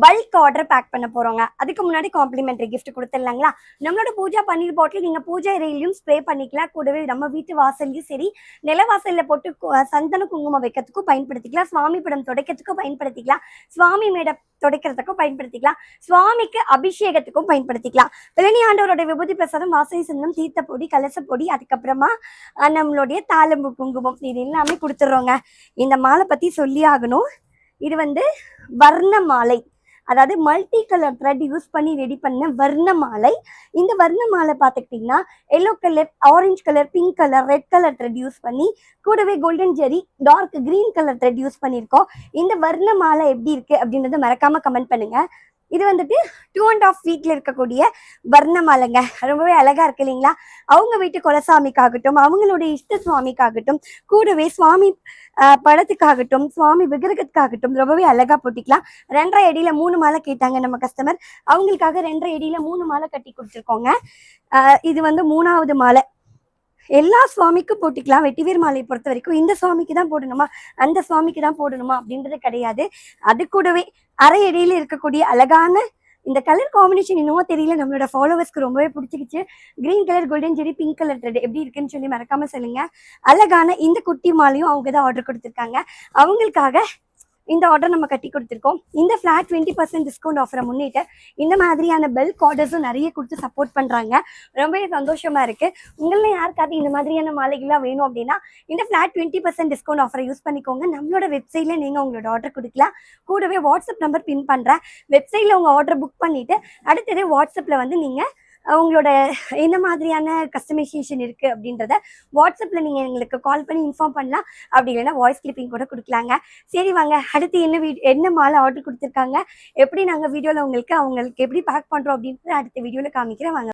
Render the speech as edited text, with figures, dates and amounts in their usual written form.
Bulk order back பண்ண போறோங்க. அதுக்கு முன்னாடி காம்ப்ளிமெண்டரி கிஃப்ட் கொடுத்துடலாங்களா? நம்மளோட பூஜா பன்னீர் பாட்டில் நீங்க பூஜை அறையிலையும் ஸ்ப்ரே பண்ணிக்கலாம். கூடவே நம்ம வீட்டு வாசல்லையும் சரி, நிலவாசல்ல போட்டு சந்தன குங்குமம் வைக்கிறதுக்கும் பயன்படுத்திக்கலாம். சுவாமி படம் துடைக்கிறதுக்கும் பயன்படுத்திக்கலாம். சுவாமி மேடை துடைக்கிறதுக்கும் பயன்படுத்திக்கலாம். சுவாமிக்கு அபிஷேகத்துக்கும் பயன்படுத்திக்கலாம். பழனி ஆண்டவரோட விபூதி பிரசாதம், வாசனை சந்தனம், தீர்த்த பொடி, கலச பொடி, அதுக்கப்புறமா நம்மளுடைய தாளம்பு குங்குமம் இது எல்லாமே கொடுத்துட்றோங்க. இந்த மாலை பத்தி சொல்லி ஆகணும். இது வர்ண மாலை, அதாவது மல்டி கலர் த்ரெட் யூஸ் பண்ணி ரெடி பண்ண வர்ண மாலை. இந்த வர்ண மாலை பார்த்துக்கிட்டிங்கன்னா yellow colour, orange colour, pink colour, red colour thread use பண்ணி, கூடவே golden zari, dark green colour thread use பண்ணியிருக்கோம். இந்த வர்ண மாலை எப்படி இருக்கு அப்படின்றத மறக்காம கமெண்ட் பண்ணுங்க. இது 2.5 feet இருக்கக்கூடிய வர்ண மாலைங்க. ரொம்பவே அழகா இருக்கு இல்லைங்களா? அவங்க வீட்டு குலசாமிக்காகட்டும், அவங்களுடைய இஷ்ட சுவாமிக்காகட்டும், கூடவே சுவாமி படத்துக்காகட்டும், சுவாமி விக்கிரகத்துக்காகட்டும் ரொம்பவே அழகா போட்டிக்கலாம். 2.5 அடியில 3 மாலை கேட்டாங்க நம்ம கஸ்டமர். அவங்களுக்காக 2.5 அடியில 3 மாலை கட்டி கொடுத்துருக்கோங்க. இது 3வது மாலை. எல்லா சுவாமிக்கும் போட்டிக்கலாம். வெட்டிவேர் மாலையை பொறுத்த வரைக்கும் இந்த சுவாமிக்கு தான் போடணுமா, அந்த சுவாமிக்கு தான் போடணுமா அப்படின்றது கிடையாது. அது கூடவே அரை அடியில இருக்கக்கூடிய அழகான இந்த கலர் காம்பினேஷன் என்னவோ தெரியல, நம்மளோட ஃபாலோவர்ஸ்க்கு ரொம்பவே பிடிச்சிக்கிச்சு. கிரீன் கலர், கோல்டன் ஜெரி, பிங்க் கலர் த்ரெட் எப்படி இருக்குன்னு சொல்லி மறக்காம சொல்லுங்க. அழகான இந்த குட்டி மாலையும் அவங்க தான் ஆர்டர் கொடுத்துருக்காங்க. அவங்களுக்காக இந்த ஆர்டர் நம்ம கட்டி கொடுத்துருக்கோம். இந்த ஃபிளாட் 20% டிஸ்கவுண்ட் ஆஃபரை முன்னிட்டு இந்த மாதிரியான பெல்க் ஆர்டர்ஸும் நிறைய கொடுத்து சப்போர்ட் பண்ணுறாங்க. ரொம்பவே சந்தோஷமா இருக்கு. உங்களில் யாருக்காவது இந்த மாதிரியான மாலைகள்லாம் வேணும் அப்படின்னா இந்த ஃபிளாட் 20% டிஸ்கவுண்ட் ஆஃபரை யூஸ் பண்ணிக்கோங்க. நம்மளோட வெப்சைட்ல நீங்கள் உங்களோட ஆர்டர் கொடுக்கலாம். கூடவே வாட்ஸ்அப் நம்பர் பின் பண்ணுறேன். வெப்சைட்ல உங்கள் ஆர்டர் புக் பண்ணிட்டு அடுத்தது வாட்ஸ்அப்பில் நீங்கள் உங்களோட என்ன மாதிரியான கஸ்டமைசேஷன் இருக்குது அப்படின்றத வாட்ஸ்அப்பில் நீங்கள் எங்களுக்கு கால் பண்ணி இன்ஃபார்ம் பண்ணலாம். அப்படி இல்லைன்னா வாய்ஸ் கிளிப்பிங் கூட கொடுக்கலாங்க. சரி வாங்க, அடுத்து என்ன மாலை ஆர்டர் கொடுத்துருக்காங்க, எப்படி நாங்கள் வீடியோவில் அவங்களுக்கு எப்படி பேக் பண்ணுறோம் அப்படின்றத அடுத்த வீடியோவில் காமிக்கிறேன் வாங்க.